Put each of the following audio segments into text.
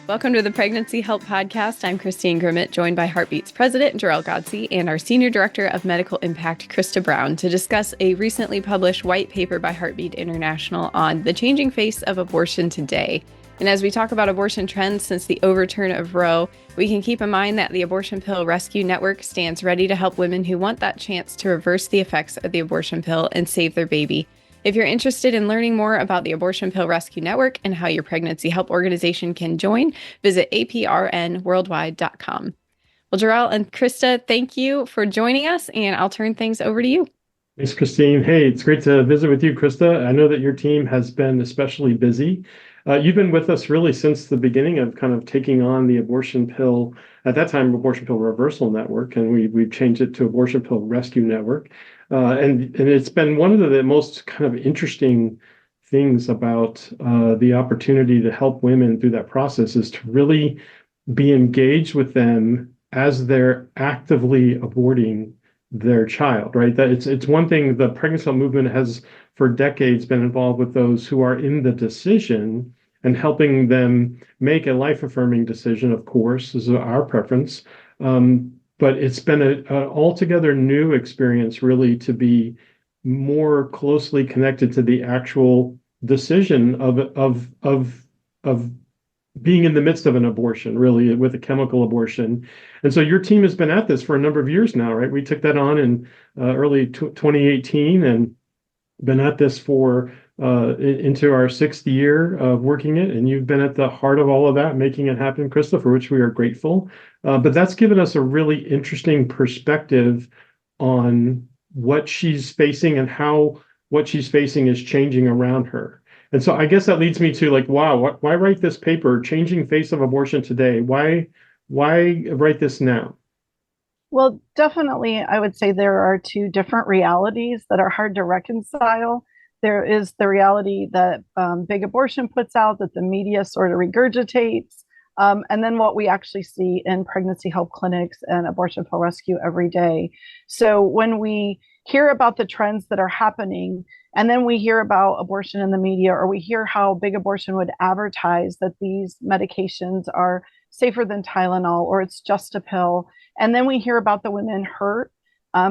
Welcome to the Pregnancy Help Podcast. I'm Christine Grimmett, joined by Heartbeat's president, Jor-El Godsey, and our senior director of medical impact, Christa Brown, to discuss a recently published white paper by Heartbeat International on the changing face of abortion today. And as we talk about abortion trends since the overturn of Roe, we can keep in mind that the Abortion Pill Rescue Network stands ready to help women who want that chance to reverse the effects of the abortion pill and save their baby. If you're interested in learning more about the Abortion Pill Rescue Network and how your pregnancy help organization can join, visit aprnworldwide.com. Well, Jor-El and Christa, thank you for joining us, and I'll turn things over to you. Thanks, Christine. Hey, it's great to visit with you, Christa. I know that your team has been especially busy. You've been with us really since the beginning of kind of taking on the abortion pill, at that time, Abortion Pill Reversal Network, and we've changed it to Abortion Pill Rescue Network. And it's been one of the most kind of interesting things about the opportunity to help women through that process is to really be engaged with them as they're actively aborting their child, right? That it's one thing. The pregnancy help movement has for decades been involved with those who are in the decision and helping them make a life-affirming decision, of course, is our preference. But it's been an altogether new experience, really, to be more closely connected to the actual decision of being in the midst of an abortion, really, with a chemical abortion. And so your team has been at this for a number of years now, right? We took that on in early 2018 and been at this for into our sixth year of working it. And you've been at the heart of all of that, making it happen, Christa, for which we are grateful. But that's given us a really interesting perspective on what she's facing and how what she's facing is changing around her. And so I guess that leads me to wow, why write this paper, Changing Face of Abortion Today? Why write this now? Well, definitely, I would say there are two different realities that are hard to reconcile. There is the reality that big abortion puts out, that the media sort of regurgitates, and then what we actually see in pregnancy help clinics and abortion pill rescue every day. So when we hear about the trends that are happening, and then we hear about abortion in the media, or we hear how big abortion would advertise that these medications are safer than Tylenol, or it's just a pill, and then we hear about the women hurt.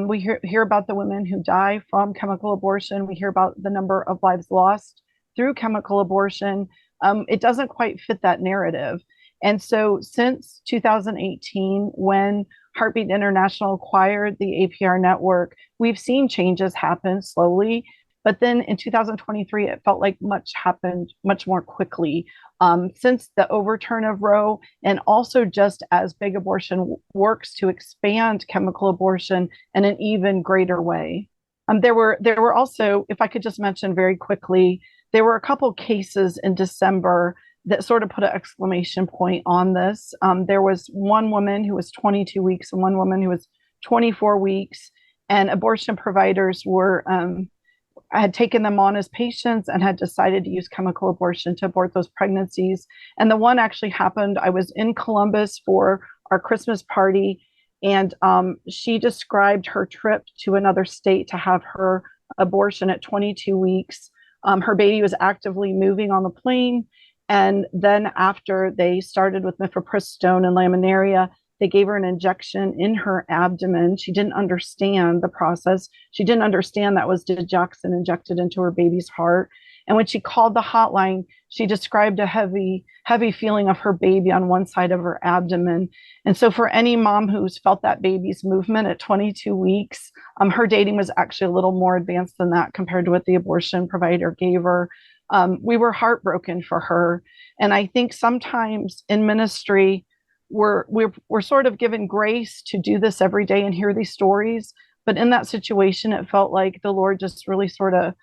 We hear about the women who die from chemical abortion. We hear about the number of lives lost through chemical abortion. It doesn't quite fit that narrative. And so since 2018, when Heartbeat International acquired the APR network, we've seen changes happen slowly. But then in 2023, it felt like much happened much more quickly since the overturn of Roe, and also just as big abortion works to expand chemical abortion in an even greater way. There were also, if I could just mention very quickly, there were a couple cases in December that sort of put an exclamation point on this. There was one woman who was 22 weeks and one woman who was 24 weeks, and abortion providers had taken them on as patients and had decided to use chemical abortion to abort those pregnancies. And the one actually happened, I was in Columbus for our Christmas party, and she described her trip to another state to have her abortion at 22 weeks. Her baby was actively moving on the plane. And then after they started with mifepristone and laminaria, they gave her an injection in her abdomen. She didn't understand the process. She didn't understand that was digoxin injected into her baby's heart. And when she called the hotline, she described a heavy feeling of her baby on one side of her abdomen. And so for any mom who's felt that baby's movement at 22 weeks, her dating was actually a little more advanced than that compared to what the abortion provider gave her. We were heartbroken for her. And I think sometimes in ministry, we're sort of given grace to do this every day and hear these stories. But in that situation, it felt like the Lord just really sort of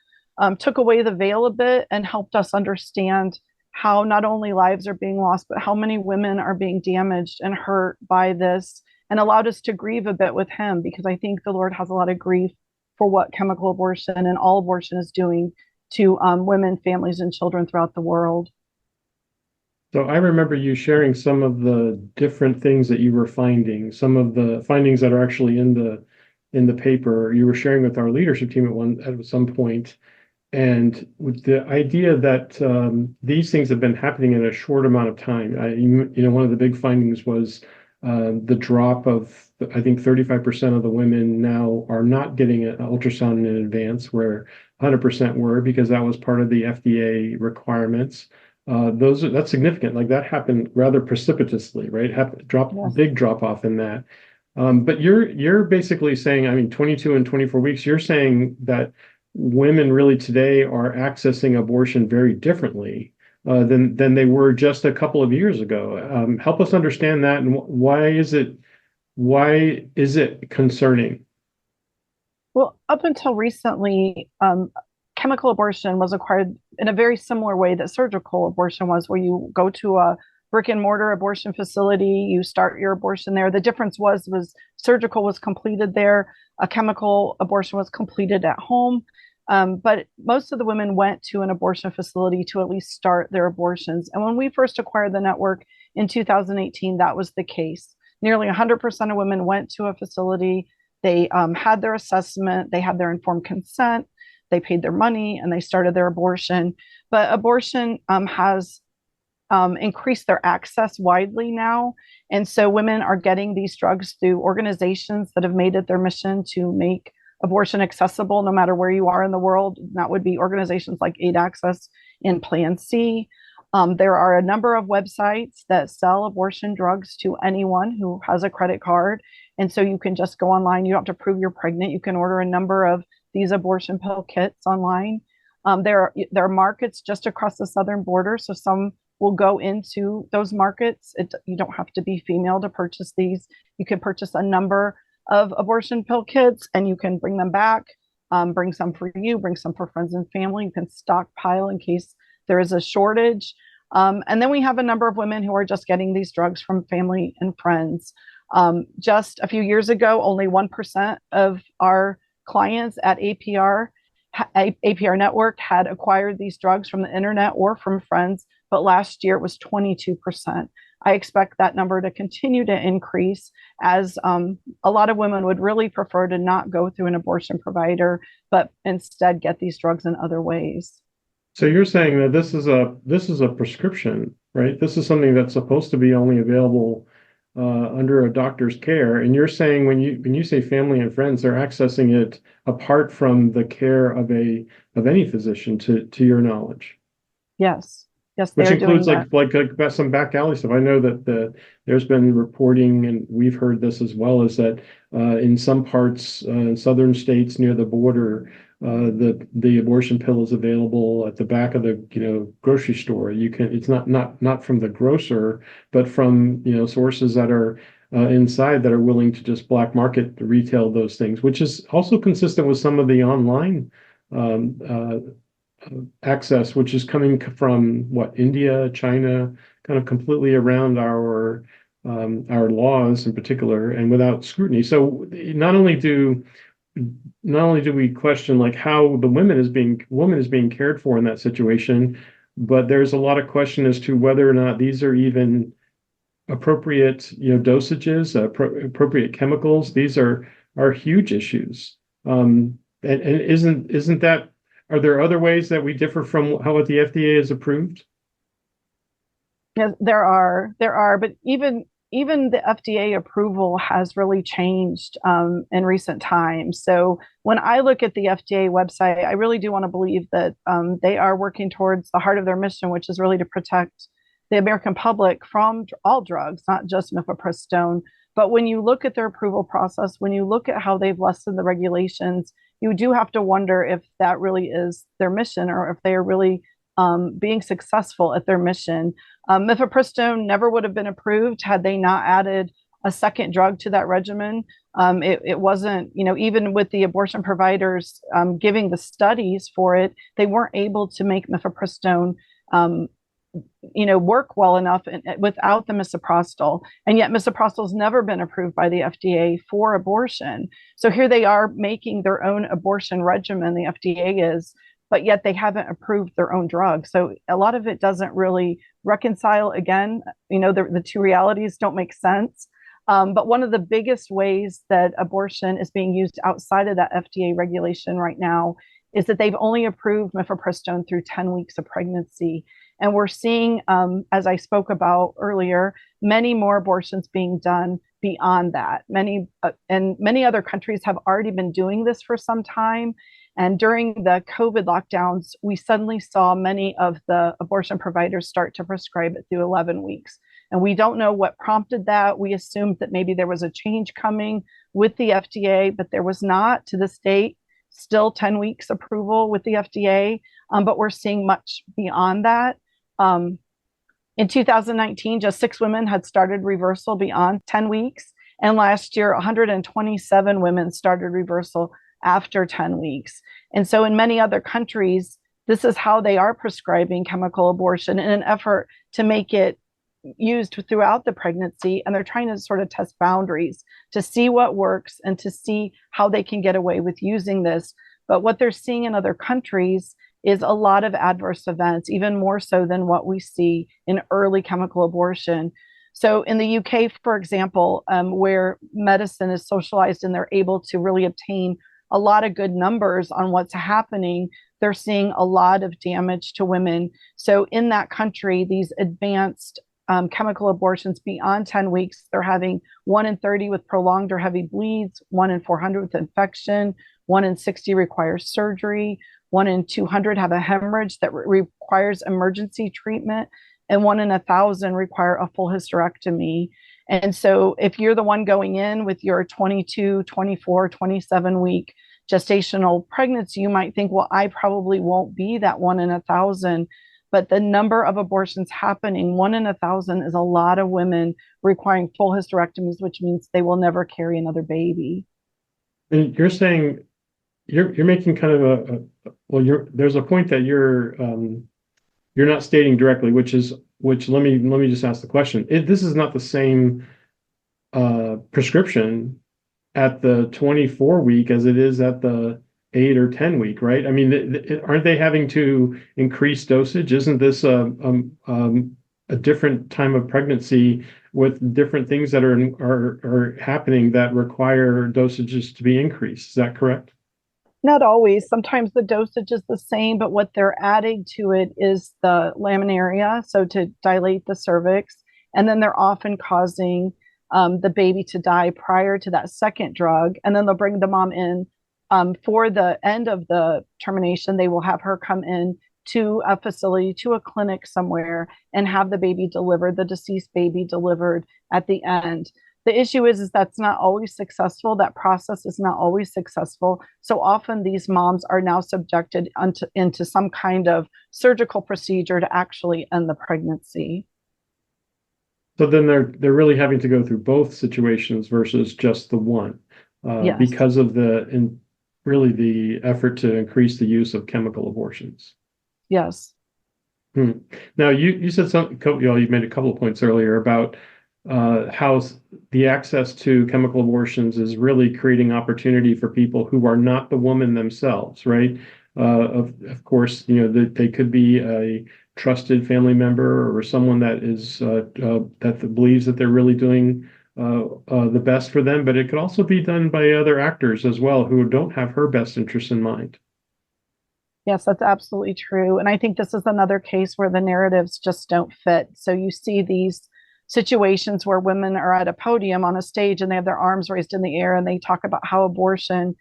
took away the veil a bit and helped us understand how not only lives are being lost, but how many women are being damaged and hurt by this, and allowed us to grieve a bit with him, because I think the Lord has a lot of grief for what chemical abortion and all abortion is doing to women, families, and children throughout the world. So I remember you sharing some of the different things that you were finding, some of the findings that are actually in the paper you were sharing with our leadership team at some point. And with the idea that these things have been happening in a short amount of time, one of the big findings was the drop of, I think 35% of the women now are not getting an ultrasound in advance, where 100% were, because that was part of the FDA requirements. That's significant. Like that happened rather precipitously, right? Yes. Big drop off in that. But you're basically saying, I mean, 22 and 24 weeks, you're saying that women really today are accessing abortion very differently than they were just a couple of years ago. Help us understand that, and why is it concerning? Well, up until recently, chemical abortion was acquired in a very similar way that surgical abortion was, where you go to a brick and mortar abortion facility, you start your abortion there. The difference was surgical was completed there, a chemical abortion was completed at home. But most of the women went to an abortion facility to at least start their abortions. And when we first acquired the network in 2018, that was the case. Nearly 100% of women went to a facility. They had their assessment, they had their informed consent, they paid their money, and they started their abortion. But abortion has increased their access widely now. And so women are getting these drugs through organizations that have made it their mission to make abortion accessible no matter where you are in the world. That would be organizations like Aid Access and Plan C. There are a number of websites that sell abortion drugs to anyone who has a credit card. And so you can just go online. You don't have to prove you're pregnant. You can order a number of these abortion pill kits online. There are markets just across the southern border. So some will go into those markets. You don't have to be female to purchase these. You can purchase a number of abortion pill kits and you can bring them back, bring some for you, bring some for friends and family. You can stockpile in case there is a shortage. And then we have a number of women who are just getting these drugs from family and friends. Just a few years ago, only 1% of our clients at APR Network had acquired these drugs from the internet or from friends, but last year it was 22%. I expect that number to continue to increase as a lot of women would really prefer to not go through an abortion provider, but instead get these drugs in other ways. So you're saying that this is a prescription, right? This is something that's supposed to be only available under a doctor's care, and you're saying when you say family and friends, they're accessing it apart from the care of any physician, to your knowledge. Yes, Which includes doing like some back alley stuff. I know that there's been reporting, and we've heard this as well, is that in some parts in southern states near the border, the abortion pill is available at the back of the grocery store. It's not from the grocer, but from sources that are inside that are willing to just black market retail those things, which is also consistent with some of the online access, which is coming from India, China, kind of completely around our laws in particular and without scrutiny. So not only do we question like how the woman is being cared for in that situation, but there's a lot of question as to whether or not these are even appropriate dosages, appropriate chemicals. These are huge issues. And isn't that, are there other ways that we differ from what the FDA has approved? Yes, there are, but even the FDA approval has really changed in recent times. So when I look at the FDA website, I really do want to believe that they are working towards the heart of their mission, which is really to protect the American public from all drugs, not just mifepristone. But when you look at their approval process, when you look at how they've lessened the regulations, you do have to wonder if that really is their mission, or if they are really being successful at their mission. Mifepristone never would have been approved had they not added a second drug to that regimen. It wasn't, even with the abortion providers giving the studies for it, they weren't able to make mifepristone work well enough without the misoprostol. And yet misoprostol has never been approved by the FDA for abortion. So here they are making their own abortion regimen, the FDA is, but yet they haven't approved their own drug. So a lot of it doesn't really reconcile. Again, the two realities don't make sense. But one of the biggest ways that abortion is being used outside of that FDA regulation right now is that they've only approved mifepristone through 10 weeks of pregnancy. And we're seeing, as I spoke about earlier, many more abortions being done beyond that. Many other countries have already been doing this for some time. And during the COVID lockdowns, we suddenly saw many of the abortion providers start to prescribe it through 11 weeks. And we don't know what prompted that. We assumed that maybe there was a change coming with the FDA, but there was not. To this date, still 10 weeks approval with the FDA, but we're seeing much beyond that. In 2019, just 6 women had started reversal beyond 10 weeks. And last year, 127 women started reversal after 10 weeks. And so in many other countries, this is how they are prescribing chemical abortion in an effort to make it used throughout the pregnancy. And they're trying to sort of test boundaries to see what works and to see how they can get away with using this. But what they're seeing in other countries is a lot of adverse events, even more so than what we see in early chemical abortion. So in the UK, for example, where medicine is socialized and they're able to really obtain a lot of good numbers on what's happening, they're seeing a lot of damage to women. So in that country, these advanced chemical abortions beyond 10 weeks, they're having 1 in 30 with prolonged or heavy bleeds, 1 in 400 with infection, 1 in 60 requires surgery, 1 in 200 have a hemorrhage that requires emergency treatment, and 1 in 1,000 require a full hysterectomy. And so if you're the one going in with your 22, 24, 27 week gestational pregnancy, you might think, well, I probably won't be that 1 in 1,000. But the number of abortions happening, 1 in 1,000, is a lot of women requiring full hysterectomies, which means they will never carry another baby. And you're saying you're making kind of there's a point that you're not stating directly, which let me just ask the question. This is not the same prescription at the 24 week as it is at the 8 or 10 week, right? I mean, aren't they having to increase dosage? Isn't this a different time of pregnancy with different things that are happening that require dosages to be increased? Is that correct? Not always. Sometimes the dosage is the same, but what they're adding to it is the laminaria, so to dilate the cervix. And then they're often causing the baby to die prior to that second drug. And then they'll bring the mom in for the end of the termination. They will have her come in to a facility, to a clinic somewhere, and have the baby delivered, the deceased baby delivered at the end. The issue is that's not always successful. That process is not always successful. So often these moms are now subjected into some kind of surgical procedure to actually end the pregnancy. So then they're really having to go through both situations versus just the one, Yes. because of really the effort to increase the use of chemical abortions. Yes. Now you said something. You made a couple of points earlier about how the access to chemical abortions is really creating opportunity for people who are not the woman themselves, right? Of course, they could be a trusted family member or someone that is that believes that they're really doing the best for them, but it could also be done by other actors as well who don't have her best interests in mind. Yes, that's absolutely true. And I think this is another case where the narratives just don't fit. So you see these situations where women are at a podium on a stage and they have their arms raised in the air and they talk about how abortion,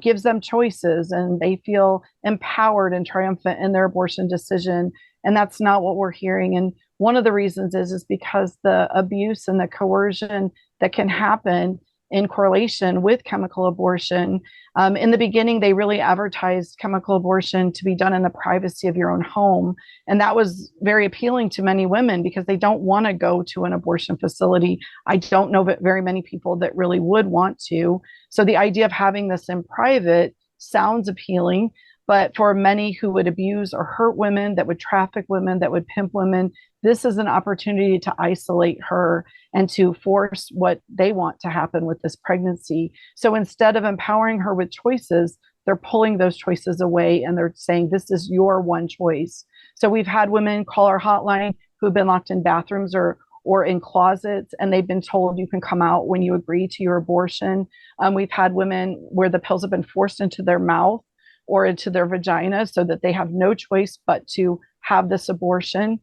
gives them choices and they feel empowered and triumphant in their abortion decision. And that's not what we're hearing. And one of the reasons is because the abuse and the coercion that can happen in correlation with chemical abortion. In the beginning, they really advertised chemical abortion to be done in the privacy of your own home. And that was very appealing to many women because they don't want to go to an abortion facility. I don't know very many people that really would want to. So the idea of having this in private sounds appealing. But for many who would abuse or hurt women, that would traffic women, that would pimp women, this is an opportunity to isolate her and to force what they want to happen with this pregnancy. So instead of empowering her with choices, they're pulling those choices away and they're saying, this is your one choice. So we've had women call our hotline who have been locked in bathrooms or in closets, and they've been told you can come out when you agree to your abortion. We've had women where the pills have been forced into their mouth, or into their vagina so that they have no choice but to have this abortion.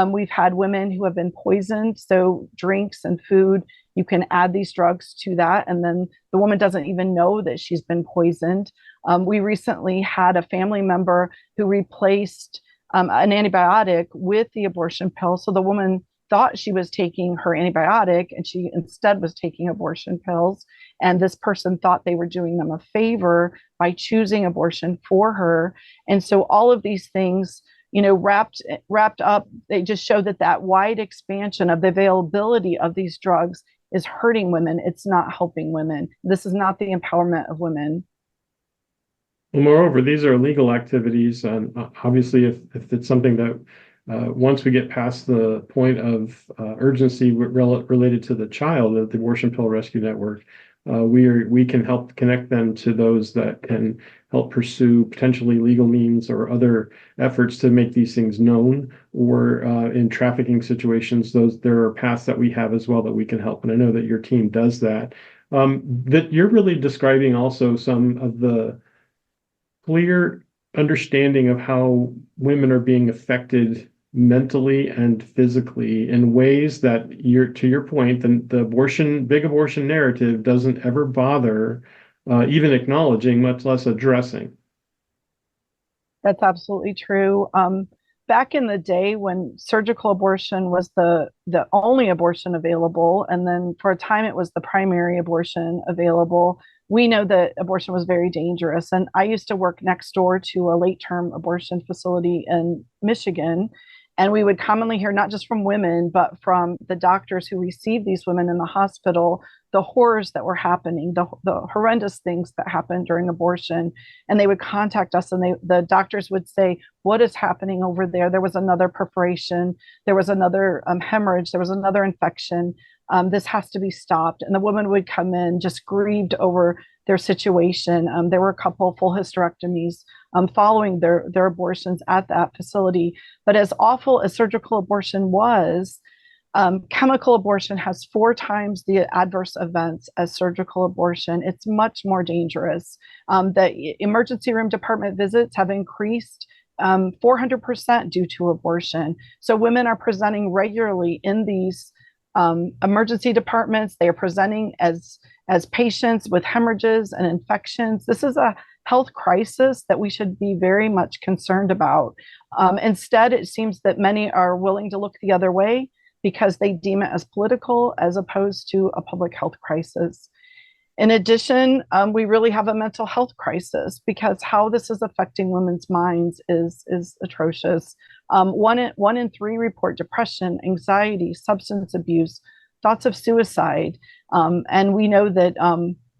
We've had women who have been poisoned, so drinks and food, you can add these drugs to that, and then the woman doesn't even know that she's been poisoned. We recently had a family member who replaced an antibiotic with the abortion pill. So the woman thought she was taking her antibiotic and she instead was taking abortion pills. And this person thought they were doing them a favor by choosing abortion for her. And so all of these things, wrapped up, they just show that wide expansion of the availability of these drugs is hurting women. It's not helping women. This is not the empowerment of women. Well, moreover, these are legal activities, and obviously, if it's something that once we get past the point of urgency related to the child at the Abortion Pill Rescue Network, we can help connect them to those that can help pursue potentially legal means or other efforts to make these things known, or in trafficking situations, there are paths that we have as well that we can help. And I know that your team does that. That you're really describing also some of the clear understanding of how women are being affected mentally and physically in ways that to your point, the big abortion narrative doesn't ever bother even acknowledging, much less addressing. That's absolutely true. Back in the day when surgical abortion was the only abortion available, and then for a time it was the primary abortion available, we know that abortion was very dangerous. And I used to work next door to a late-term abortion facility in Michigan. And we would commonly hear, not just from women, but from the doctors who received these women in the hospital, the horrors that were happening, the horrendous things that happened during abortion. And they would contact us, and the doctors would say, what is happening over there? There was another perforation. There was another hemorrhage. There was another infection. This has to be stopped. And the woman would come in just grieved over their situation. There were a couple full hysterectomies following their abortions at that facility. But as awful as surgical abortion was, chemical abortion has 4 times the adverse events as surgical abortion. It's much more dangerous. The emergency room department visits have increased 400% due to abortion. So women are presenting regularly in these emergency departments. They are presenting as patients with hemorrhages and infections. This is a health crisis that we should be very much concerned about. Instead, it seems that many are willing to look the other way because they deem it as political as opposed to a public health crisis. In addition, we really have a mental health crisis because how this is affecting women's minds is atrocious. 1 in 3 report depression, anxiety, substance abuse, thoughts of suicide. And we know that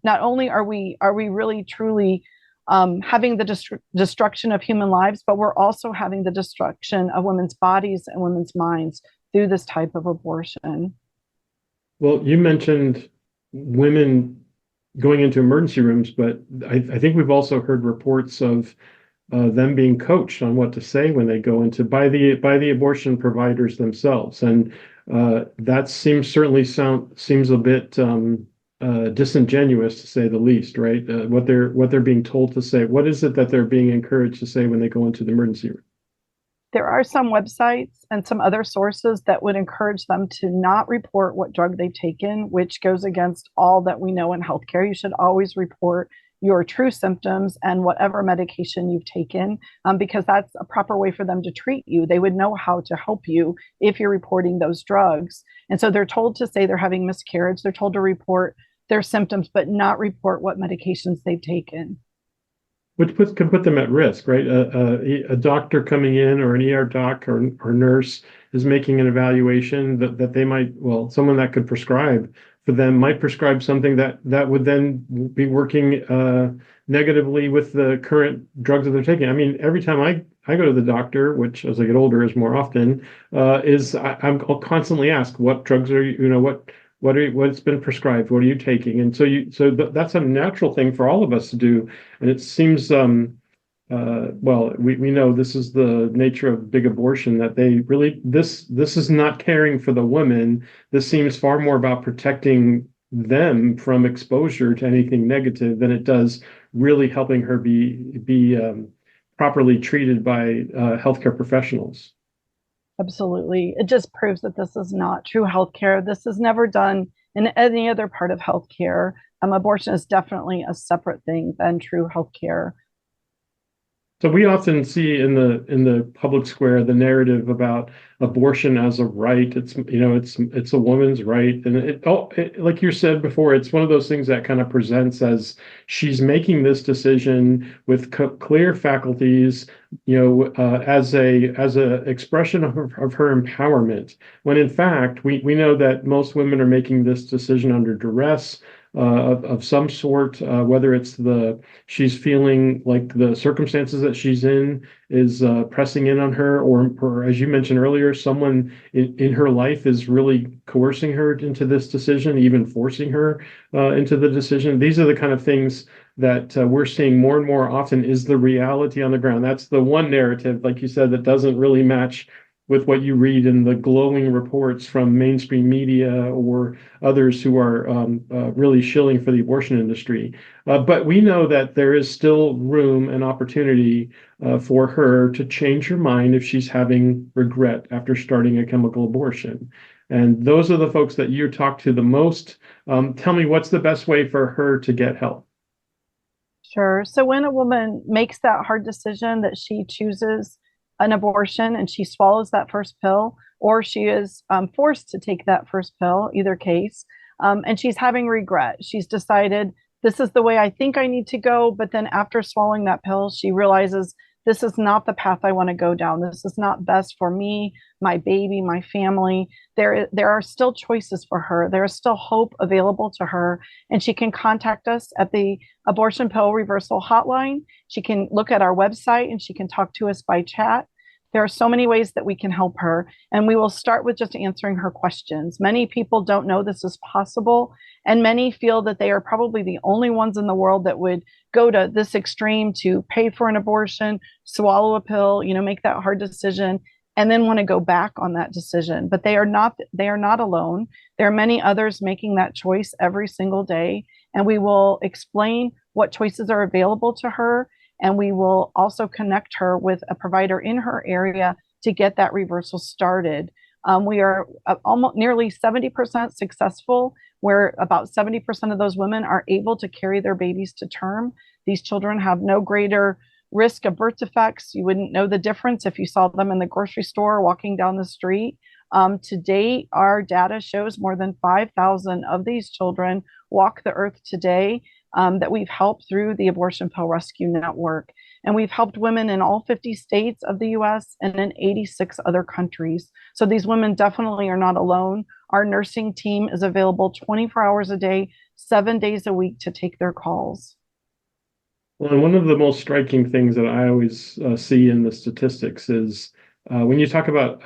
not only are we really truly having the destruction of human lives, but we're also having the destruction of women's bodies and women's minds through this type of abortion. Well, you mentioned women going into emergency rooms, but I think we've also heard reports of them being coached on what to say when they go into by the abortion providers themselves, and that seems a bit disingenuous, to say the least, right? What they're being told to say. What is it that they're being encouraged to say when they go into the emergency room? There are some websites and some other sources that would encourage them to not report what drug they've taken, which goes against all that we know in healthcare. You should always report your true symptoms and whatever medication you've taken, because that's a proper way for them to treat you. They would know how to help you if you're reporting those drugs. And so they're told to say they're having miscarriage. They're told to report their symptoms, but not report what medications they've taken. Which can put them at risk, right? A doctor coming in, or an ER doc or nurse is making an evaluation that they might, someone that could prescribe for them might prescribe something that would then be working negatively with the current drugs that they're taking. I mean, every time I go to the doctor, which as I get older is more often, I'll constantly ask, what drugs are what's been prescribed? What are you taking? And so that's a natural thing for all of us to do. And it seems, we know this is the nature of big abortion, that they really, this is not caring for the woman. This seems far more about protecting them from exposure to anything negative than it does really helping her be properly treated by healthcare professionals. Absolutely. It just proves that this is not true healthcare. This is never done in any other part of healthcare. Abortion is definitely a separate thing than true healthcare. So we often see in the public square the narrative about abortion as a right. It's a woman's right, and like you said before, it's one of those things that kind of presents as she's making this decision with clear faculties, as a expression of her empowerment. When in fact we know that most women are making this decision under duress. Of some sort, whether it's she's feeling like the circumstances that she's in is pressing in on her, or as you mentioned earlier, someone in her life is really coercing her into this decision, even forcing her into the decision. These are the kind of things that we're seeing more and more often is the reality on the ground. That's the one narrative, like you said, that doesn't really match with what you read in the glowing reports from mainstream media or others who are really shilling for the abortion industry. But we know that there is still room and opportunity for her to change her mind if she's having regret after starting a chemical abortion. And those are the folks that you talk to the most. Tell me, what's the best way for her to get help? Sure. So when a woman makes that hard decision that she chooses an abortion and she swallows that first pill, or she is forced to take that first pill, either case, and she's having regret. She's decided this is the way I think I need to go, but then after swallowing that pill, she realizes this is not the path I want to go down. This is not best for me, my baby, my family. There are still choices for her. There is still hope available to her, and she can contact us at the Abortion Pill Reversal Hotline. She can look at our website and she can talk to us by chat. There are so many ways that we can help her, and we will start with just answering her questions. Many people don't know this is possible, and many feel that they are probably the only ones in the world that would go to this extreme to pay for an abortion, swallow a pill, make that hard decision, and then want to go back on that decision. But they are not alone. There are many others making that choice every single day, and we will explain what choices are available to her. And we will also connect her with a provider in her area to get that reversal started. We are almost nearly 70% successful, where about 70% of those women are able to carry their babies to term. These children have no greater risk of birth defects. You wouldn't know the difference if you saw them in the grocery store walking down the street. To date, our data shows more than 5,000 of these children walk the earth today. That we've helped through the Abortion Pill Rescue Network. And we've helped women in all 50 states of the US and in 86 other countries. So these women definitely are not alone. Our nursing team is available 24 hours a day, 7 days a week to take their calls. Well, and one of the most striking things that I always see in the statistics is when you talk about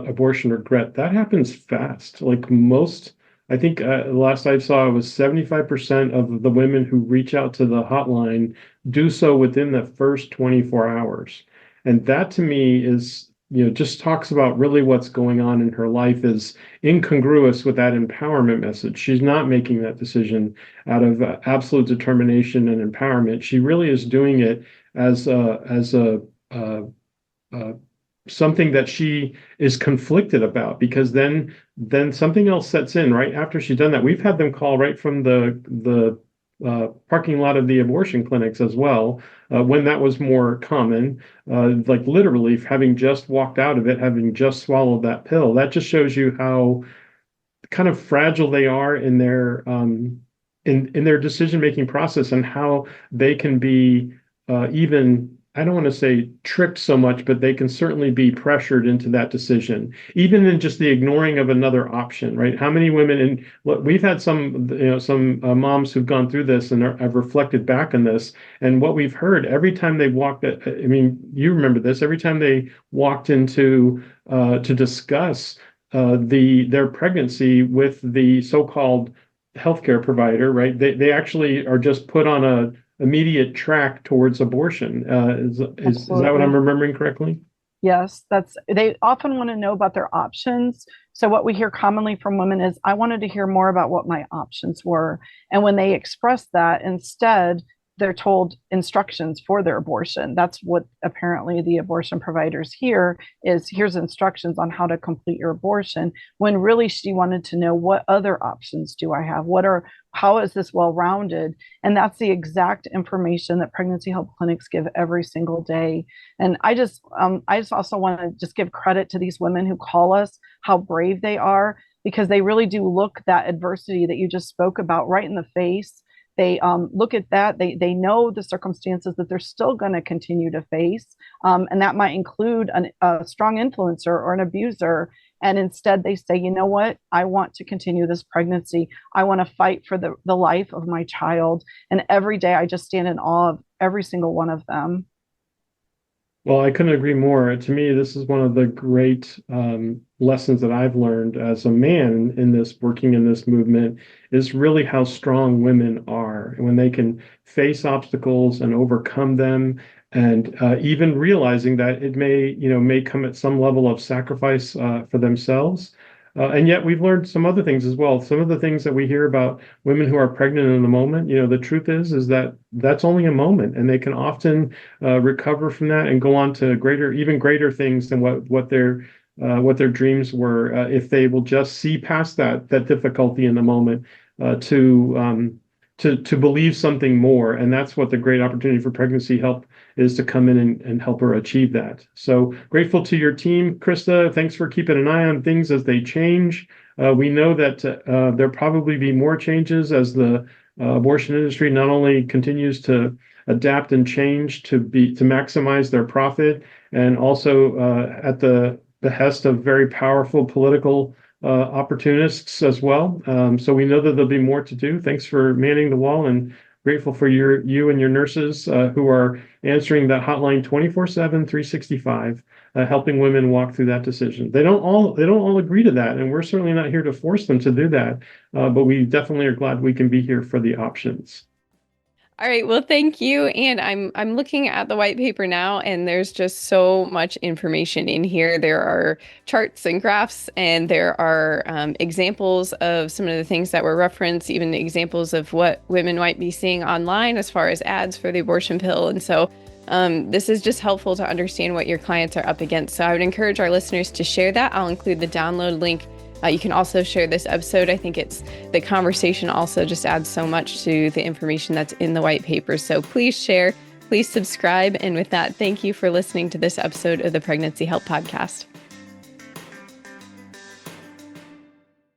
abortion regret, that happens fast. Like most, I think the last I saw was 75% of the women who reach out to the hotline do so within the first 24 hours. And that to me is, just talks about really what's going on in her life is incongruous with that empowerment message. She's not making that decision out of absolute determination and empowerment. She really is doing it as something that she is conflicted about, because then something else sets in right after she's done that. We've had them call right from the parking lot of the abortion clinics as well, when that was more common, like literally having just walked out of it, having just swallowed that pill. That just shows you how kind of fragile they are in their in their decision-making process, and how they can be even, I don't want to say tricked so much, but they can certainly be pressured into that decision, even in just the ignoring of another option, right? How many women, and we've had some moms who've gone through this and have reflected back on this, and what we've heard every time they walked, I mean, you remember this, every time they walked into to discuss their pregnancy with the so-called healthcare provider, right? They actually are just put on a immediate track towards abortion. Is that what I'm remembering correctly? Yes, they often want to know about their options. So what we hear commonly from women is, I wanted to hear more about what my options were. And when they express that, instead, they're told instructions for their abortion. That's what apparently the abortion providers hear is here's instructions on how to complete your abortion, when really she wanted to know what other options do I have? How is this well-rounded? And that's the exact information that pregnancy help clinics give every single day. And I just also want to just give credit to these women who call us, how brave they are, because they really do look that adversity that you just spoke about right in the face. They look at that. They know the circumstances that they're still going to continue to face, and that might include a strong influencer or an abuser. And instead, they say, you know what? I want to continue this pregnancy. I want to fight for the life of my child. And every day, I just stand in awe of every single one of them. Well, I couldn't agree more. To me, this is one of the great lessons that I've learned as a man in this, working in this movement, is really how strong women are. And when they can face obstacles and overcome them, and even realizing that it may come at some level of sacrifice for themselves. And yet we've learned some other things as well. Some of the things that we hear about women who are pregnant in the moment, the truth is that that's only a moment, and they can often recover from that and go on to even greater things than what their dreams were, if they will just see past that difficulty in the moment, to believe something more. And that's what the great opportunity for pregnancy help is, to come in and help her achieve that. So grateful to your team, Christa. Thanks for keeping an eye on things as they change. We know that there'll probably be more changes as the abortion industry not only continues to adapt and change to maximize their profit, and also at the behest of very powerful political opportunists as well. So we know that there'll be more to do. Thanks for manning the wall, and grateful for you and your nurses who are answering that hotline 24/7, 365, helping women walk through that decision. They don't all agree to that, and we're certainly not here to force them to do that. But we definitely are glad we can be here for the options. All right, well, thank you. And I'm looking at the white paper now, and there's just so much information in here. There are charts and graphs, and there are examples of some of the things that were referenced, even examples of what women might be seeing online as far as ads for the abortion pill. And so this is just helpful to understand what your clients are up against. So I would encourage our listeners to share that. I'll include the download link. You can also share this episode. I think the conversation also just adds so much to the information that's in the white paper. So please share, please subscribe. And with that, thank you for listening to this episode of the Pregnancy Help Podcast.